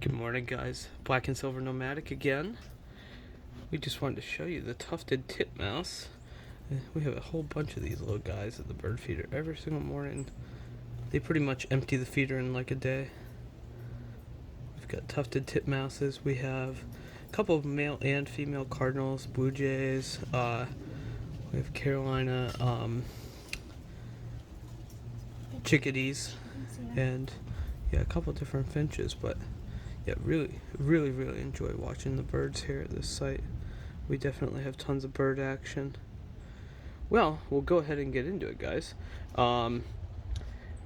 Good morning, guys. Black and Silver Nomadic again. We just wanted to show you the tufted titmouse. We have a whole bunch of these little guys at the bird feeder every single morning. They pretty much empty the feeder in like a day. We've got tufted titmouses. We have a couple of male and female cardinals, blue jays. We have Carolina chickadees, and yeah, a couple different finches. But yeah, really enjoy watching the birds here at this site. We definitely have tons of bird action. Well, we'll go ahead and get into it, guys.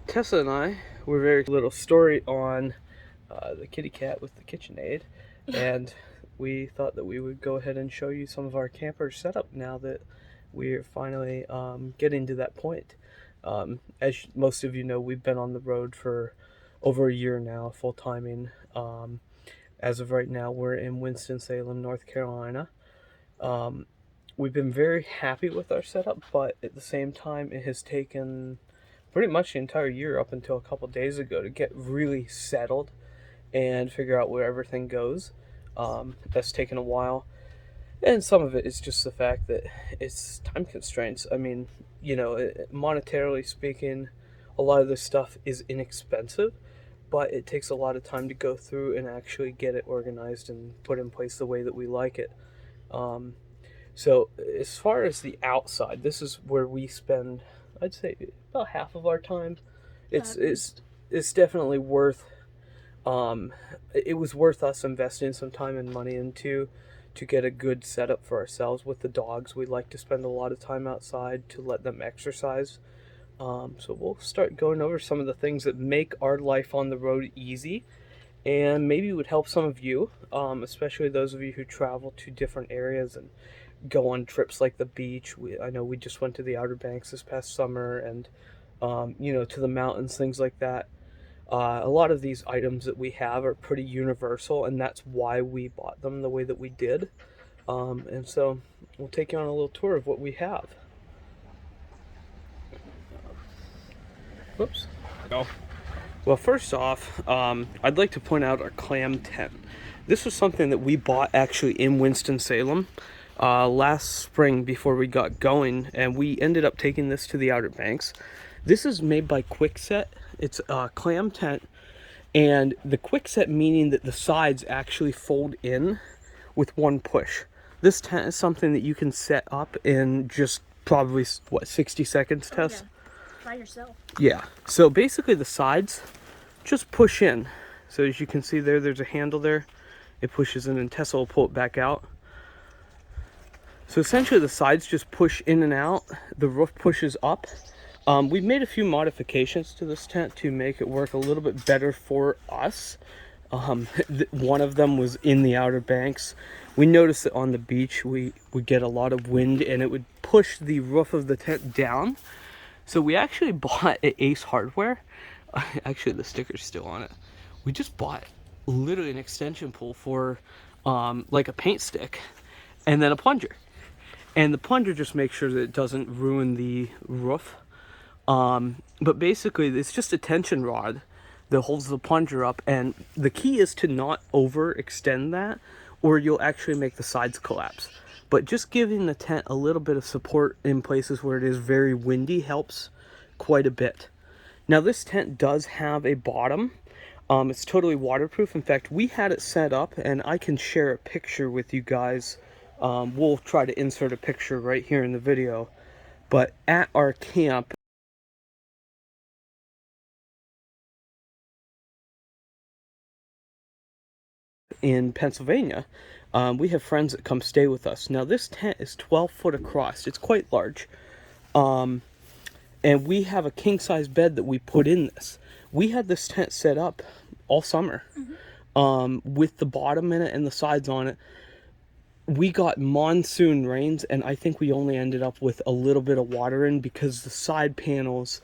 Tessa and I were very little story on the kitty cat with the KitchenAid, and we thought that we would go ahead and show you some of our camper setup now that we're finally getting to that point. As most of you know, we've been on the road for over a year now, full timing. As of right now, we're in Winston-Salem, North Carolina. We've been very happy with our setup, but at the same time, it has taken pretty much the entire year up until a couple days ago to get really settled and figure out where everything goes. That's taken a while. And some of it is just the fact that it's time constraints. I mean, monetarily speaking, a lot of this stuff is inexpensive, but it takes a lot of time to go through and actually get it organized and put in place the way that we like it. So as far as the outside, this is where we spend, I'd say, about half of our time. It's definitely worth. It was worth us investing some time and money into to get a good setup for ourselves with the dogs. We like to spend a lot of time outside to let them exercise. So we'll start going over some of the things that make our life on the road easy, and maybe would help some of you, especially those of you who travel to different areas and go on trips like the beach. I know we just went to the Outer Banks this past summer, and to the mountains, things like that. A lot of these items that we have are pretty universal, and that's why we bought them the way that we did. And so we'll take you on a little tour of what we have. Whoops. Go. Well, first off, I'd like to point out our clam tent. This was something that we bought actually in Winston-Salem last spring before we got going, and we ended up taking this to the Outer Banks. This is made by Kwikset. It's a clam tent, and the Kwikset meaning that the sides actually fold in with one push. This tent is something that you can set up in just probably, 60 seconds, Tess? Yeah. By yourself. Yeah. So basically the sides just push in. So as you can see there's a handle there. It pushes in, and Tessa will pull it back out. So essentially the sides just push in and out. The roof pushes up. We've made a few modifications to this tent to make it work a little bit better for us. One of them was in the Outer Banks. We noticed that on the beach we would get a lot of wind, and it would push the roof of the tent down. So we actually bought at Ace Hardware. Actually, the sticker's still on it. We just bought literally an extension pole for like a paint stick, and then a plunger. And the plunger just makes sure that it doesn't ruin the roof. But basically, it's just a tension rod that holds the plunger up, and the key is to not overextend that, or you'll actually make the sides collapse. But just giving the tent a little bit of support in places where it is very windy helps quite a bit. Now this tent does have a bottom. It's totally waterproof. In fact, we had it set up, and I can share a picture with you guys. We'll try to insert a picture right here in the video. But at our camp, in Pennsylvania, we have friends that come stay with us. Now this tent is 12 foot across. It's quite large. And we have a king size bed that we put in this. We had this tent set up all summer, with the bottom in it and the sides on it. We got monsoon rains, and I think we only ended up with a little bit of water in because the side panels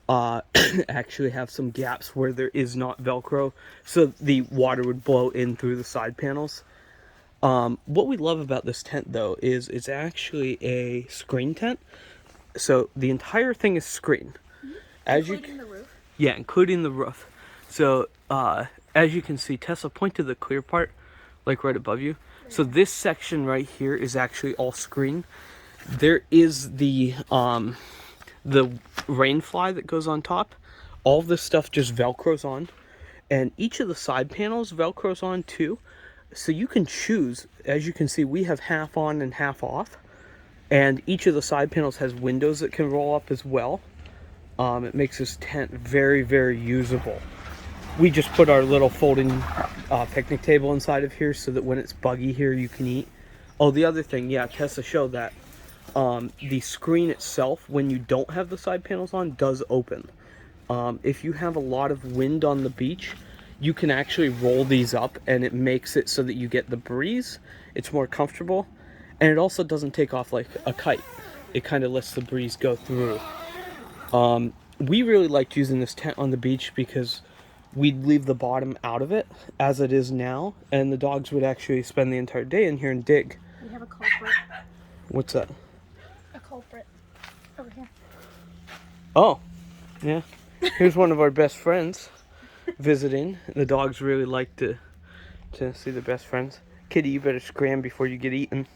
actually have some gaps where there is not Velcro, so the water would blow in through the side panels. What we love about this tent, though, is it's actually a screen tent. So the entire thing is screen. Including the roof? Yeah, including the roof. So as you can see, Tessa, point to the clear part, like right above you. So this section right here is actually all screen. There is the rain fly that goes on top. All this stuff just velcros on, and each of the side panels velcros on too. So you can choose. As you can see, we have half on and half off, and each of the side panels has windows that can roll up as well. It makes this tent very, very usable. We just put our little folding picnic table inside of here so that when it's buggy here, you can eat. Oh, the other thing, yeah, Tessa showed that the screen itself, when you don't have the side panels on, does open. If you have a lot of wind on the beach, you can actually roll these up, and it makes it so that you get the breeze. It's more comfortable, and it also doesn't take off like a kite. It kind of lets the breeze go through. We really liked using this tent on the beach because we'd leave the bottom out of it as it is now, and the dogs would actually spend the entire day in here and dig. We have a culprit. What's that? A culprit. Over here. Oh, yeah. Here's one of our best friends visiting. The dogs really like to see the best friends. Kitty, you better scram before you get eaten.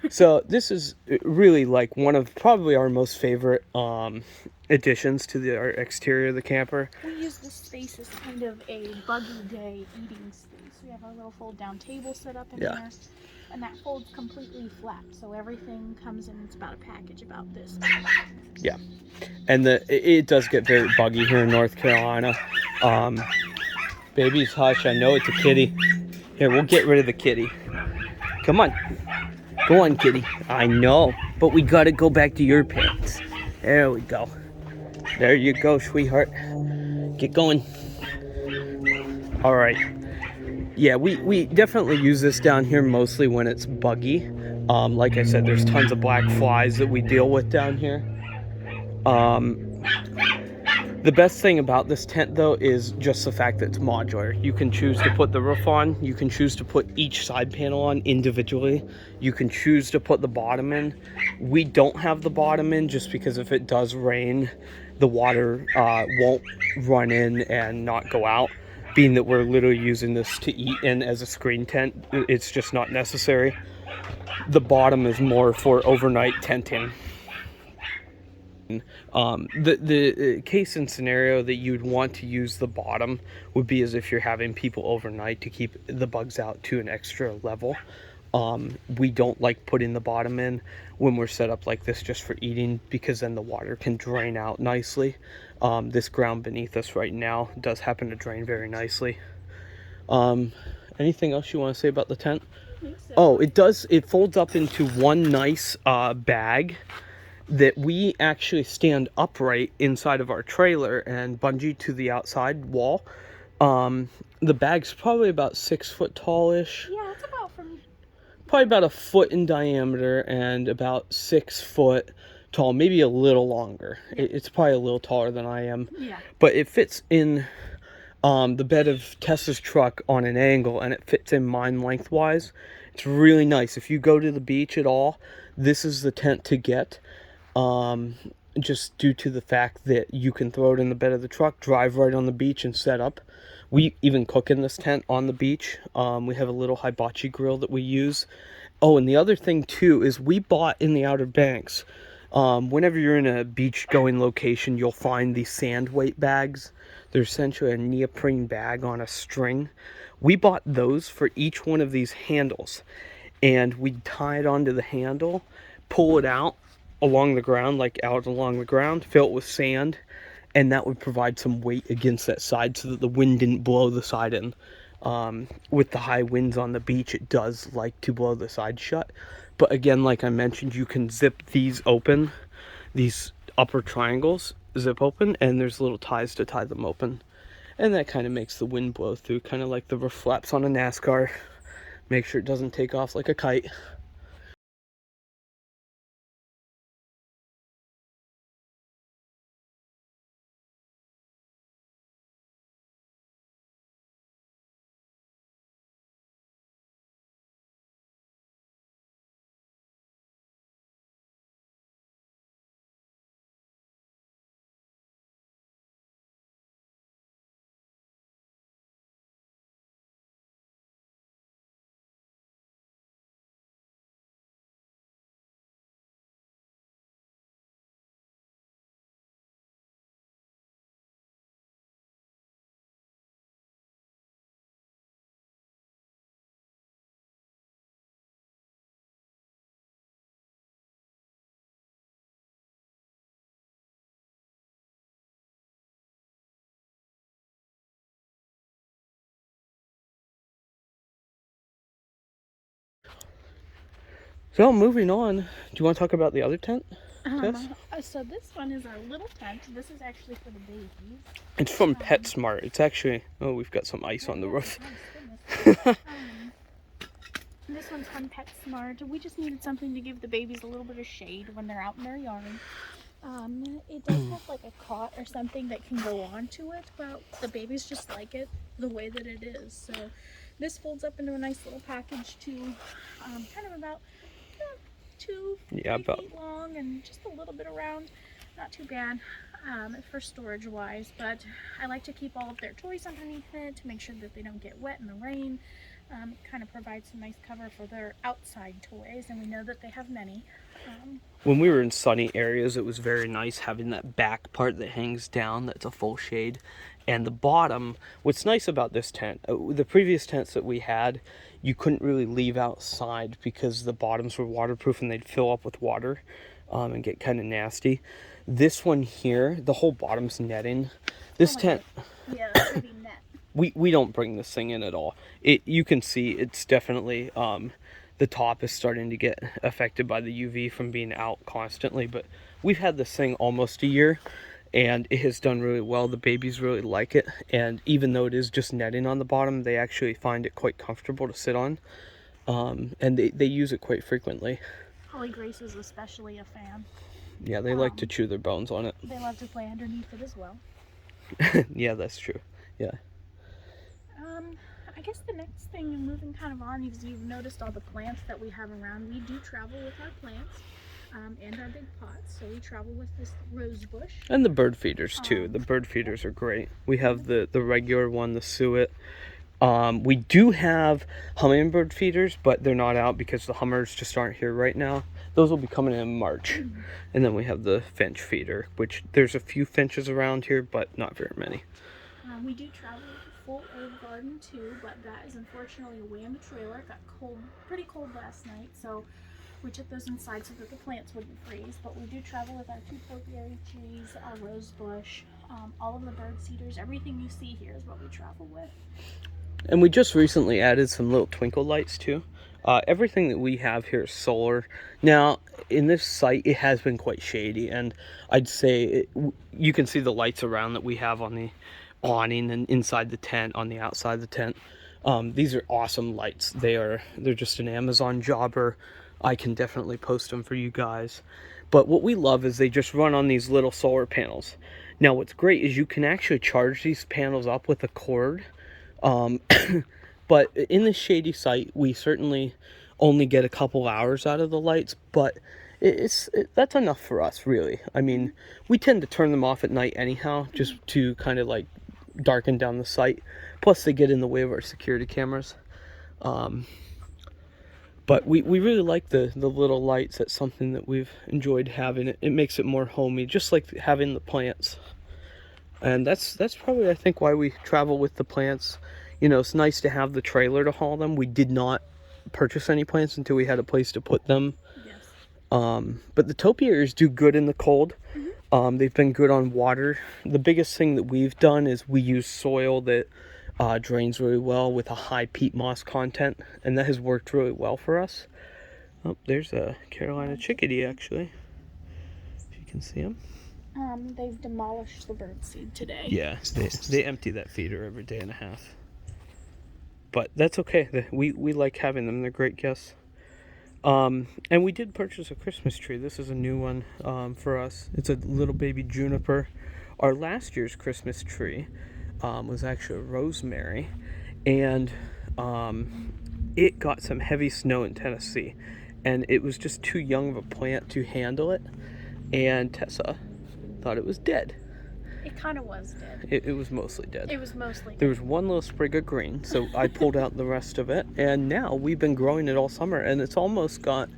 So this is really like one of probably our most favorite additions to our exterior of the camper. We use this space as kind of a buggy day eating space. We have our little fold down table set up in there, and that folds completely flat, so everything comes in. It's about a package about this. Yeah, and it does get very buggy here in North Carolina. Baby's hush. I know it's a kitty. Here, we'll get rid of the kitty. Come on. Go on, kitty. I know, but we gotta go back to your pants. There we go. There you go, sweetheart. Get going. All right. Yeah, we definitely use this down here mostly when it's buggy. Like I said, there's tons of black flies that we deal with down here. The best thing about this tent, though, is just the fact that it's modular. You can choose to put the roof on. You can choose to put each side panel on individually. You can choose to put the bottom in. We don't have the bottom in just because if it does rain, the water won't run in and not go out. Being that we're literally using this to eat in as a screen tent, it's just not necessary. The bottom is more for overnight tenting. The case and scenario that you'd want to use the bottom would be as if you're having people overnight to keep the bugs out to an extra level. We don't like putting the bottom in when we're set up like this just for eating, because then the water can drain out nicely. This ground beneath us right now does happen to drain very nicely. Anything else you want to say about the tent? I think so. Oh, it folds up into one nice bag that we actually stand upright inside of our trailer and bungee to the outside wall. The bag's probably about 6 foot tallish. Yeah, it's about from... Probably about a foot in diameter and about 6 foot tall, maybe a little longer. Yeah. It's probably a little taller than I am. Yeah. But it fits in the bed of Tessa's truck on an angle, and it fits in mine lengthwise. It's really nice. If you go to the beach at all, this is the tent to get. Just due to the fact that you can throw it in the bed of the truck, drive right on the beach, and set up. We even cook in this tent on the beach. We have a little hibachi grill that we use. Oh, and the other thing too is we bought in the Outer Banks. Whenever you're in a beach going location, you'll find these sand weight bags. They're essentially a neoprene bag on a string. We bought those for each one of these handles, and we'd tie it onto the handle, pull it out along the ground, like out along the ground, fill it with sand, and that would provide some weight against that side so that the wind didn't blow the side in. With the high winds on the beach, it does like to blow the side shut. But again, like I mentioned, you can zip these open, these upper triangles zip open, and there's little ties to tie them open. And that kind of makes the wind blow through, kind of like the roof flaps on a NASCAR. Make sure it doesn't take off like a kite. So moving on, do you want to talk about the other tent, Tess? So this one is our little tent. This is actually for the babies. It's from PetSmart. It's actually, oh, we've got some ice on the roof. This one's from PetSmart. We just needed something to give the babies a little bit of shade when they're out in their yard. It does have like a cot or something that can go onto it, but the babies just like it the way that it is. So this folds up into a nice little package to kind of about 2 feet long and just a little bit around. Not too bad for storage wise, but I like to keep all of their toys underneath it to make sure that they don't get wet in the rain. Kind of provides some nice cover for their outside toys, and we know that they have many. When we were in sunny areas, it was very nice having that back part that hangs down that's a full shade. And the bottom, what's nice about this tent, the previous tents that we had, you couldn't really leave outside because the bottoms were waterproof and they'd fill up with water and get kind of nasty. This one here, the whole bottom's netting. This tent... Yeah, it's gonna be net. We don't bring this thing in at all. You can see it's definitely the top is starting to get affected by the UV from being out constantly, but we've had this thing almost a year and it has done really well. The babies really like it, and even though it is just netting on the bottom, they actually find it quite comfortable to sit on, and they use it quite frequently. Holly Grace is especially a fan. Yeah, they like to chew their bones on it. They love to play underneath it as well. Yeah, that's true. Yeah. I guess the next thing, moving kind of on, is you've noticed all the plants that we have around. We do travel with our plants and our big pots. So we travel with this rose bush. And the bird feeders too. The bird feeders are great. We have the regular one, the suet. We do have hummingbird feeders, but they're not out because the hummers just aren't here right now. Those will be coming in March. And then we have the finch feeder, which there's a few finches around here, but not very many. We do travel with a full herb garden too, but that is unfortunately away in the trailer. It got pretty cold last night, so we took those inside so that the plants wouldn't freeze. But we do travel with our 2 topiary trees, our rose bush, all of the bird cedars. Everything you see here is what we travel with. And we just recently added some little twinkle lights too. Everything that we have here is solar. Now, in this site, it has been quite shady, and I'd say you can see the lights around that we have on the awning and inside the tent, on the outside of the tent. These are awesome lights. They're just an Amazon jobber. I can definitely post them for you guys. But what we love is they just run on these little solar panels. Now, what's great is you can actually charge these panels up with a cord. But in the shady site, we certainly only get a couple hours out of the lights, but that's enough for us, really. I mean, we tend to turn them off at night anyhow, just to kind of like darken down the site. Plus, they get in the way of our security cameras. But we really like the little lights. That's something that we've enjoyed having. It makes it more homey, just like having the plants. And that's probably, I think, why we travel with the plants. You know, it's nice to have the trailer to haul them. We did not purchase any plants until we had a place to put them. Yes. But the topiaries do good in the cold. They've been good on water. The biggest thing that we've done is we use soil that drains really well with a high peat moss content, and that has worked really well for us. Oh, there's a Carolina chickadee, actually, if you can see him. They've demolished the birdseed today. Yeah, they empty that feeder every day and a half. But that's okay. We like having them. They're great guests. And we did purchase a Christmas tree. This is a new one for us. It's a little baby juniper. Our last year's Christmas tree was actually a rosemary, and it got some heavy snow in Tennessee, and it was just too young of a plant to handle it, and Tessa thought it was dead. It kind of was dead. It was mostly dead. It was mostly dead. There was one little sprig of green, so I pulled out the rest of it, and now we've been growing it all summer, and it's almost got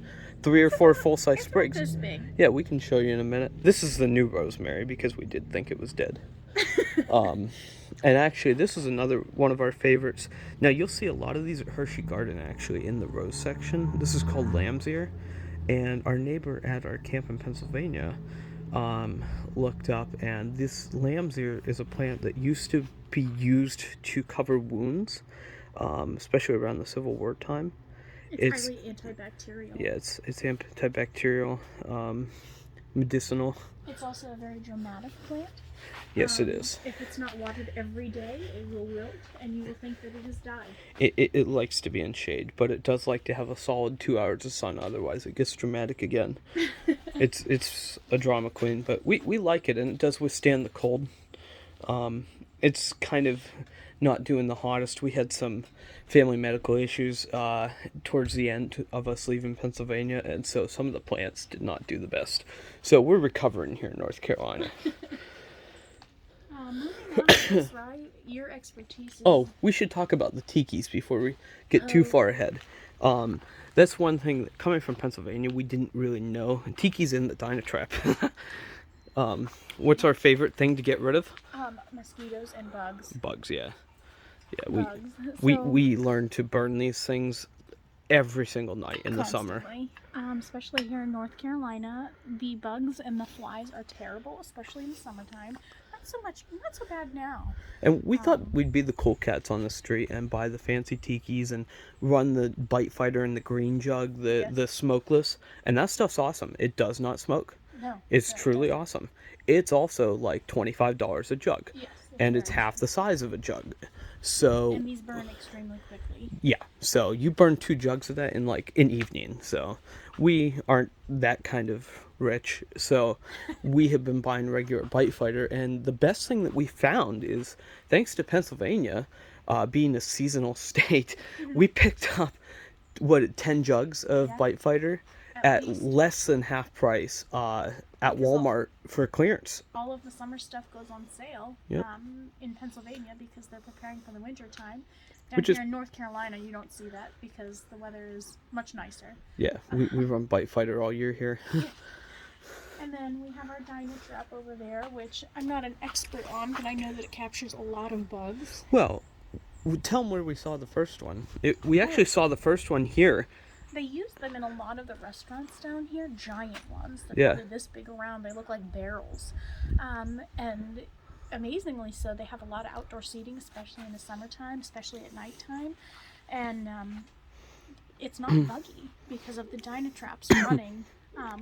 3 or 4 full-size sprigs. This big. Yeah, we can show you in a minute. This is the new rosemary because we did think it was dead. And actually, this is another one of our favorites. Now, you'll see a lot of these at Hershey Garden, actually, in the rose section. This is called lamb's ear, and our neighbor at our camp in Pennsylvania looked up, and this lamb's ear is a plant that used to be used to cover wounds, especially around the Civil War time. It's highly antibacterial. Yeah, it's antibacterial, medicinal. It's also a very dramatic plant. Yes, it is. If it's not watered every day, it will wilt, and you will think that it has died. It likes to be in shade, but it does like to have a solid 2 hours of sun. Otherwise, it gets dramatic again. It's a drama queen, but we like it, and it does withstand the cold. It's kind of not doing the hottest. We had some family medical issues towards the end of us leaving Pennsylvania, and so some of the plants did not do the best. So we're recovering here in North Carolina. Moving on to this, right? Your expertise is... Oh, we should talk about the tikis before we get too far ahead. That's one thing that, coming from Pennsylvania, we didn't really know. Tiki's in the Dynatrap. What's our favorite thing to get rid of? Mosquitoes and bugs. Bugs, yeah. Yeah, Bugs. we learned to burn these things every single night in the summer. Especially here in North Carolina, the bugs and the flies are terrible, especially in the summertime. Not so bad now. And we thought we'd be the cool cats on the street and buy the fancy tikis and run the Bite Fighter and the green jug, the smokeless, and that stuff's awesome. It does not smoke. No. It's truly awesome. It's also like $25 a jug. Yes. And it's half the size of a jug. So and these burn extremely quickly. yeah, so you burn 2 jugs of that in like an evening. So we aren't that kind of rich, so we have been buying regular Bite Fighter, and the best thing that we found is, thanks to Pennsylvania being a seasonal state, we picked up 10 jugs of Bite Fighter at less than half price at Walmart for clearance. All of the summer stuff goes on sale in Pennsylvania because they're preparing for the winter time. Down here in North Carolina, you don't see that because the weather is much nicer. Yeah, we run Bite Fighter all year here. And then we have our Dynatrap over there, which I'm not an expert on, but I know that it captures a lot of bugs. Well, tell them where we saw the first one. We actually saw the first one here. They use them in a lot of the restaurants down here, giant ones. They're probably this big around. They look like barrels. And amazingly so, they have a lot of outdoor seating, especially in the summertime, especially at nighttime. And it's not buggy because of the Dynatraps running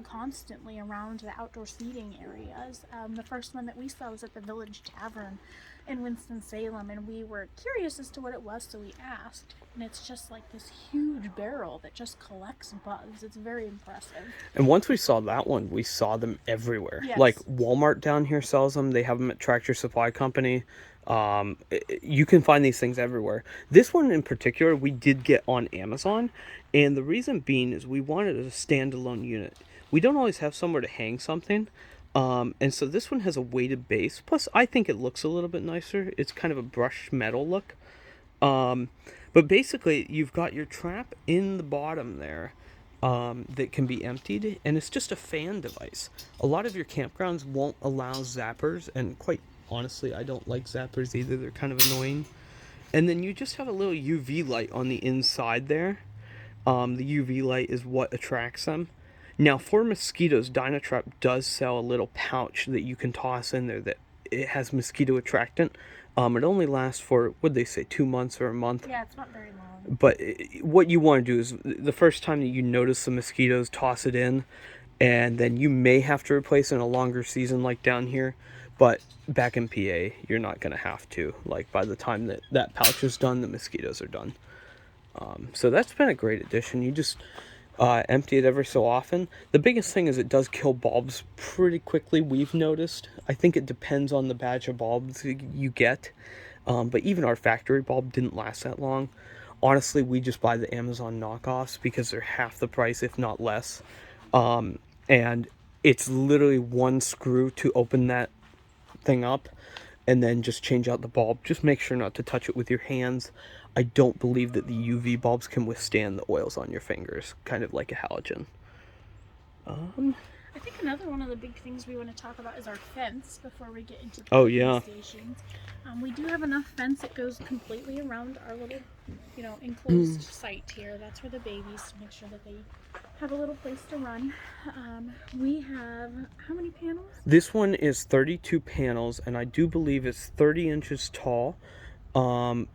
constantly around the outdoor seating areas. The first one that we saw was at the Village Tavern in Winston-Salem, and we were curious as to what it was, so we asked, and it's just like this huge barrel that just collects bugs. It's very impressive. And once we saw that one, we saw them everywhere. Yes. Like Walmart down here sells them. They have them at Tractor Supply Company. You can find these things everywhere. This one in particular we did get on Amazon, and the reason being is we wanted a standalone unit. We don't always have somewhere to hang something, and so this one has a weighted base. Plus, I think it looks a little bit nicer. It's kind of a brushed metal look. But basically, you've got your trap in the bottom there that can be emptied, and it's just a fan device. A lot of your campgrounds won't allow zappers, and quite honestly, I don't like zappers either. They're kind of annoying. And then you just have a little UV light on the inside there. The UV light is what attracts them. Now, for mosquitoes, Dynatrap does sell a little pouch that you can toss in there that it has mosquito attractant. It only lasts for, what'd they say, 2 months or a month? Yeah, it's not very long. But what you want to do is, the first time that you notice the mosquitoes, toss it in, and then you may have to replace it in a longer season like down here. But back in PA, you're not going to have to. Like, by the time that pouch is done, the mosquitoes are done. So that's been a great addition. You just empty it every so often. The biggest thing is it does kill bulbs pretty quickly, we've noticed. I think it depends on the batch of bulbs you get. But even our factory bulb didn't last that long. Honestly, we just buy the Amazon knockoffs because they're half the price, if not less. And it's literally one screw to open that thing up, and then just change out the bulb. Just make sure not to touch it with your hands. I don't believe that the UV bulbs can withstand the oils on your fingers, kind of like a halogen. I think another one of the big things we want to talk about is our fence before we get into the stations. We do have enough fence that goes completely around our little, enclosed site here. That's for the babies, to make sure that they have a little place to run. We have, how many panels? This one is 32 panels, and I do believe it's 30 inches tall.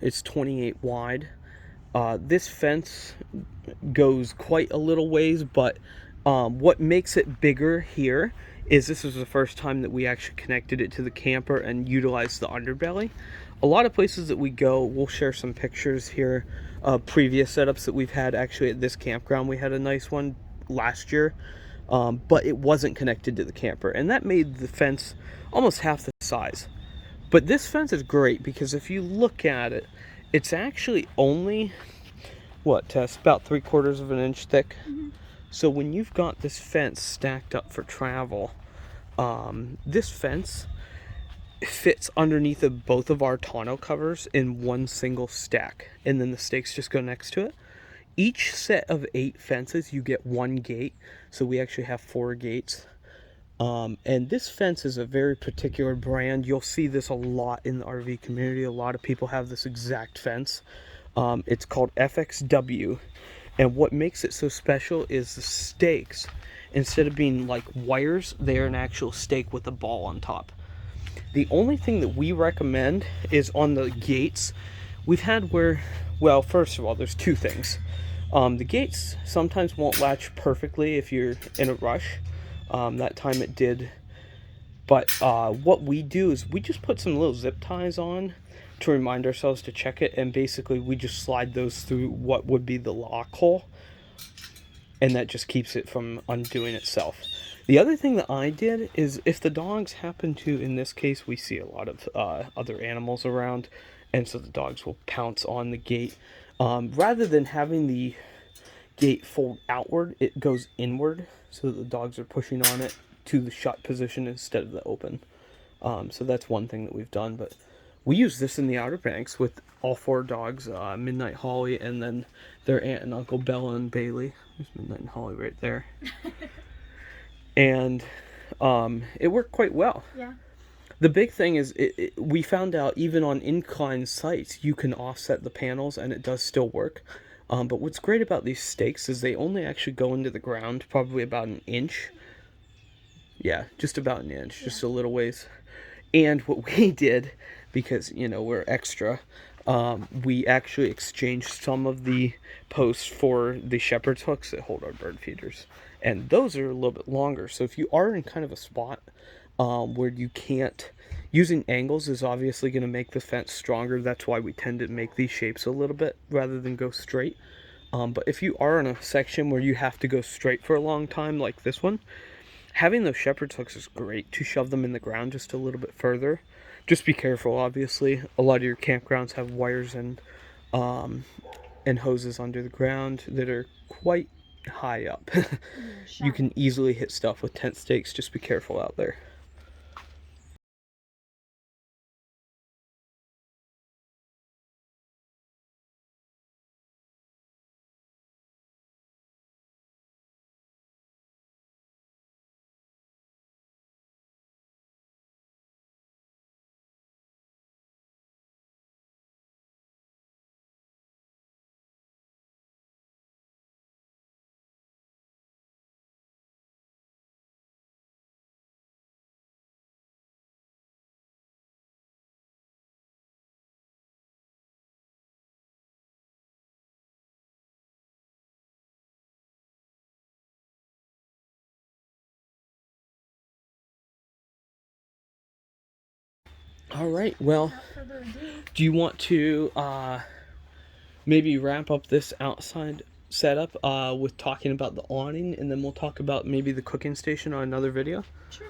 It's 28 wide. This fence goes quite a little ways, but what makes it bigger here is this is the first time that we actually connected it to the camper and utilized the underbelly. A lot of places that we go, we'll share some pictures here of previous setups that we've had. Actually, at this campground, we had a nice one last year, but it wasn't connected to the camper, and that made the fence almost half the size. But this fence is great because if you look at it, it's actually only, what, Tess, about 3/4 of an inch thick. Mm-hmm. So when you've got this fence stacked up for travel, this fence fits underneath of both of our tonneau covers in one single stack, and then the stakes just go next to it. Each set of 8 fences, you get 1 gate, so we actually have 4 gates. And this fence is a very particular brand. You'll see this a lot in the RV community. A lot of people have this exact fence. It's called FXW. And what makes it so special is the stakes. Instead of being like wires, they're an actual stake with a ball on top. The only thing that we recommend is on the gates. We've had where, well, first of all, there's 2 things. The gates sometimes won't latch perfectly if you're in a rush. That time it did. But what we do is we just put some little zip ties on to remind ourselves to check it, and basically we just slide those through what would be the lock hole, and that just keeps it from undoing itself. The other thing that I did is if the dogs happen to, in this case we see a lot of other animals around, and so the dogs will pounce on the gate. Rather than having the gate fold outward, it goes inward, so that the dogs are pushing on it to the shut position instead of the open. So that's one thing that we've done. But we use this in the Outer Banks with all 4 dogs, Midnight Holly, and then their aunt and uncle Bella and Bailey. There's Midnight and Holly right there. And it worked quite well. Yeah. The big thing is we found out even on inclined sites you can offset the panels and it does still work. But what's great about these stakes is they only actually go into the ground probably about an inch. Yeah, just about an inch, just a little ways. And what we did, because, you know, we're extra, we actually exchanged some of the posts for the shepherd's hooks that hold our bird feeders. And those are a little bit longer. So if you are in kind of a spot where you can't, using angles is obviously going to make the fence stronger. That's why we tend to make these shapes a little bit rather than go straight. But if you are in a section where you have to go straight for a long time, like this one, having those shepherd's hooks is great to shove them in the ground just a little bit further. Just be careful, obviously. A lot of your campgrounds have wires and hoses under the ground that are quite high up. You can easily hit stuff with tent stakes. Just be careful out there. All right, well, do you want to maybe wrap up this outside setup with talking about the awning, and then we'll talk about maybe the cooking station on another video? Sure.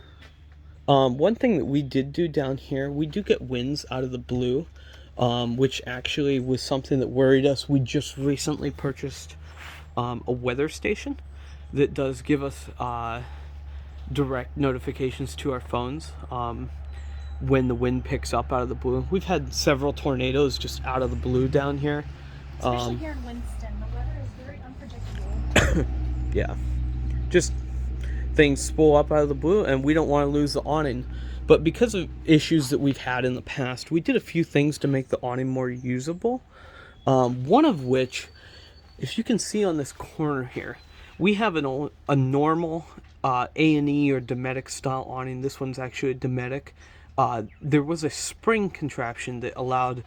One thing that we did do down here, we do get winds out of the blue, which actually was something that worried us. We just recently purchased a weather station that does give us direct notifications to our phones when the wind picks up out of the blue. We've had several tornadoes just out of the blue down here. Especially here in Winston, the weather is very unpredictable. Yeah, just things spool up out of the blue, and we don't want to lose the awning. But because of issues that we've had in the past, we did a few things to make the awning more usable. One of which, if you can see on this corner here, we have a normal A&E or Dometic style awning. This one's actually a Dometic. There was a spring contraption that allowed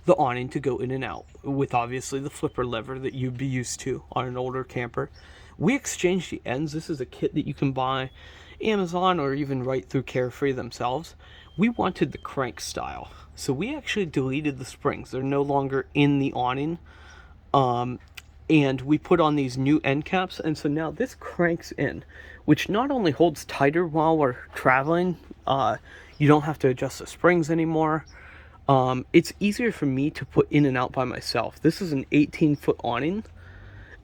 the awning to go in and out with obviously the flipper lever that you'd be used to on an older camper. We exchanged the ends. This is a kit that you can buy Amazon or even right through Carefree themselves. We wanted the crank style, so we actually deleted the springs. They're no longer in the awning, and we put on these new end caps, and so now this cranks in, which not only holds tighter while we're traveling, you don't have to adjust the springs anymore. It's easier for me to put in and out by myself. This is an 18-foot awning,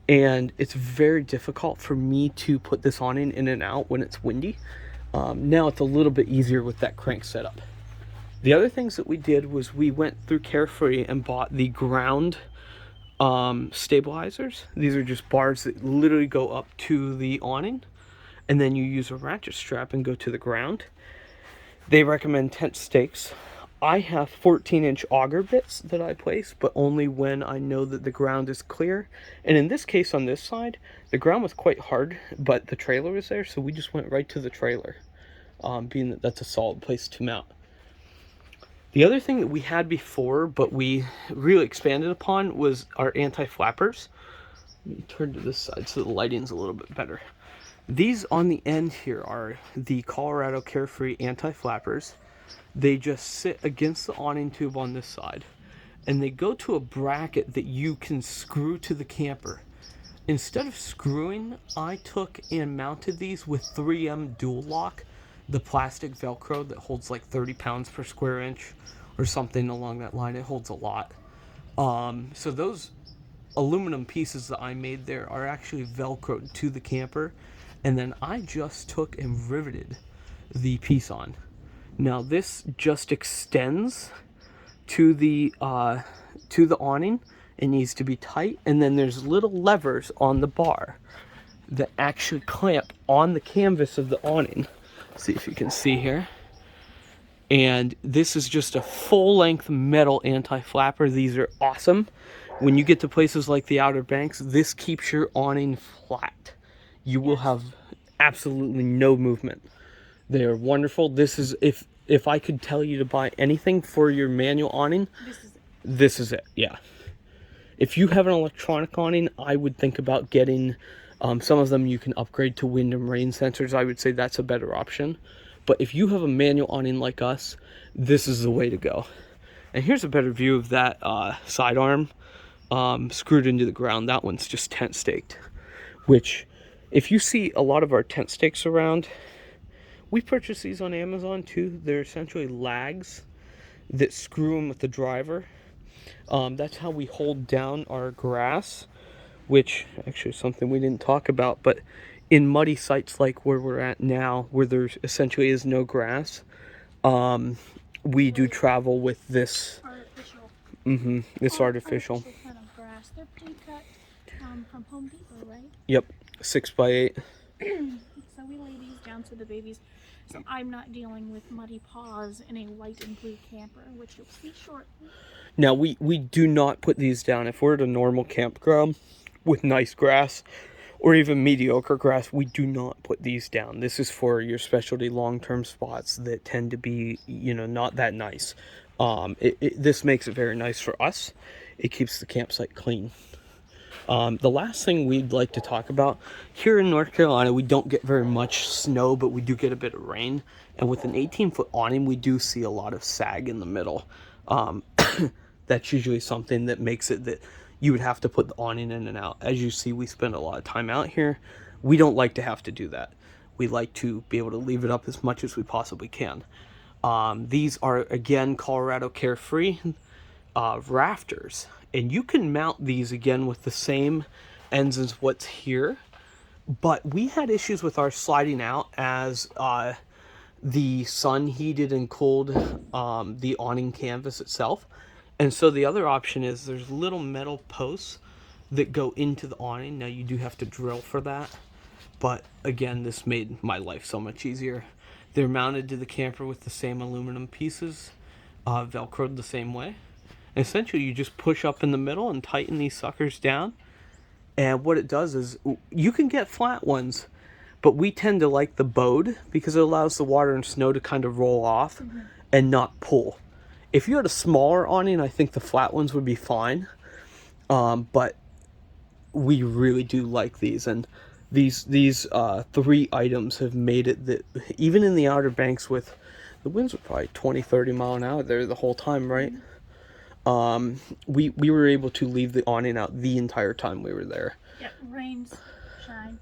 and it's very difficult for me to put this awning in and out when it's windy. Now it's a little bit easier with that crank setup. The other things that we did was we went through Carefree and bought the ground stabilizers. These are just bars that literally go up to the awning, and then you use a ratchet strap and go to the ground. They recommend tent stakes. I have 14-inch auger bits that I place, but only when I know that the ground is clear. And in this case, on this side, the ground was quite hard, but the trailer was there, so we just went right to the trailer, being that that's a solid place to mount. The other thing that we had before, but we really expanded upon, was our anti-flappers. Let me turn to this side so the lighting's a little bit better. These on the end here are the Colorado Carefree anti-flappers. They just sit against the awning tube on this side, and they go to a bracket that you can screw to the camper. Instead of screwing, I took and mounted these with 3M Dual Lock, the plastic Velcro that holds like 30 pounds per square inch or something along that line. It holds a lot. So those aluminum pieces that I made there are actually Velcroed to the camper, and then I just took and riveted the piece on. Now this just extends to the awning. It needs to be tight, and then there's little levers on the bar that actually clamp on the canvas of the awning. See if you can see here. And this is just a full-length metal anti-flapper. These are awesome. When you get to places like the Outer Banks, this keeps your awning flat. You will have absolutely no movement. They are wonderful. This is, if I could tell you to buy anything for your manual awning, this is it. Yeah. If you have an electronic awning, I would think about getting some of them you can upgrade to wind and rain sensors. I would say that's a better option. But if you have a manual awning like us, this is the way to go. And here's a better view of that sidearm screwed into the ground. That one's just tent staked, which if you see a lot of our tent stakes around, we purchase these on Amazon too. They're essentially lags that screw them with the driver. That's how we hold down our grass, which actually is something we didn't talk about, but in muddy sites like where we're at now, where there essentially is no grass, we do travel with this artificial. This artificial kind of grass. They're pre-cut from Home Depot, right? Yep, 6x8. So we lay these down to the babies. So I'm not dealing with muddy paws in a white and blue camper, which you'll see shortly. Now, we do not put these down. If we're at a normal campground with nice grass or even mediocre grass, we do not put these down. This is for your specialty long-term spots that tend to be, not that nice. This makes it very nice for us. It keeps the campsite clean. The last thing we'd like to talk about, here in North Carolina, we don't get very much snow, but we do get a bit of rain. And with an 18-foot awning, we do see a lot of sag in the middle. That's usually something that makes it that you would have to put the awning in and out. As you see, we spend a lot of time out here. We don't like to have to do that. We like to be able to leave it up as much as we possibly can. These are, again, Colorado Carefree rafters. And you can mount these, again, with the same ends as what's here. But we had issues with our sliding out as the sun heated and cooled the awning canvas itself. And so the other option is there's little metal posts that go into the awning. Now you do have to drill for that. But again, this made my life so much easier. They're mounted to the camper with the same aluminum pieces, Velcroed the same way. And essentially you just push up in the middle and tighten these suckers down. And what it does is, you can get flat ones, but we tend to like the bowed because it allows the water and snow to kind of roll off and not pull. if you had a smaller awning, I think the flat ones would be fine. But we really do like these, and these 3 items have made it that even in the Outer Banks, with the winds were probably 20-30 mile an hour there the whole time, right? We were able to leave the awning out the entire time we were there. Yep, rains, shine.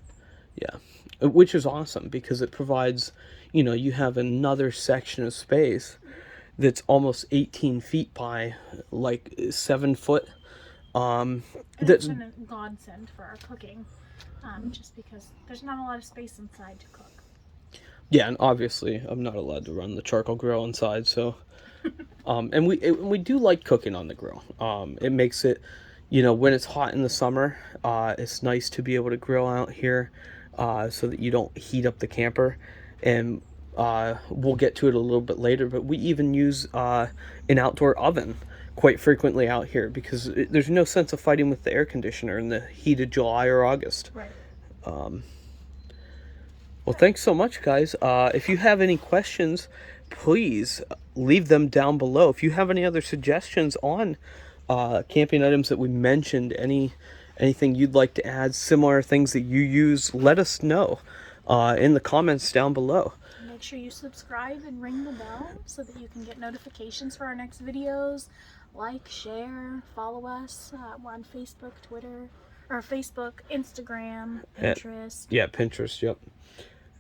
Yeah, which is awesome because it provides, you know, you have another section of space that's almost 18 feet by like 7 foot. It's been a godsend for our cooking, just because there's not a lot of space inside to cook. Yeah, and obviously I'm not allowed to run the charcoal grill inside, so and we do like cooking on the grill. It makes it, you know, when it's hot in the summer, it's nice to be able to grill out here, so that you don't heat up the camper. And we'll get to it a little bit later, but we even use an outdoor oven quite frequently out here because there's no sense of fighting with the air conditioner in the heat of July or August. Right. Well, thanks so much, guys. If you have any questions, please leave them down below. If you have any other suggestions on camping items that we mentioned, anything you'd like to add, similar things that you use, let us know in the comments down below. Make sure you subscribe and ring the bell so that you can get notifications for our next videos. Like, share, follow us. We're on Facebook, Twitter, or Facebook, Instagram, Pinterest. Yeah, Pinterest, yep.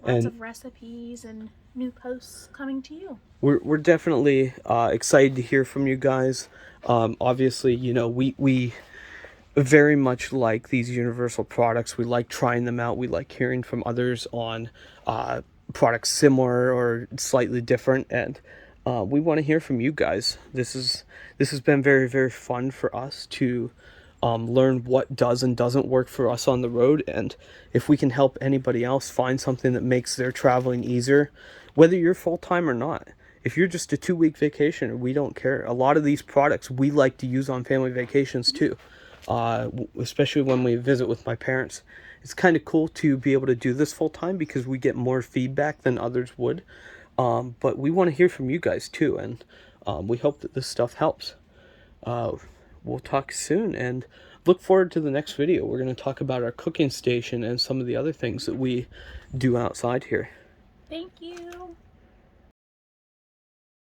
Lots of recipes and new posts coming to you. We're definitely excited to hear from you guys. Obviously, you know, we very much like these Universal products. We like trying them out. We like hearing from others on products similar or slightly different, and we want to hear from you guys. This has been very, very fun for us to learn what does and doesn't work for us on the road, and if we can help anybody else find something that makes their traveling easier, whether you're full-time or not. If you're just a 2-week vacation, we don't care. A lot of these products we like to use on family vacations too, especially when we visit with my parents. It's kind of cool to be able to do this full-time because we get more feedback than others would, but we want to hear from you guys too, and we hope that this stuff helps. We'll talk soon, and look forward to the next video. We're going to talk about our cooking station and some of the other things that we do outside here. Thank you.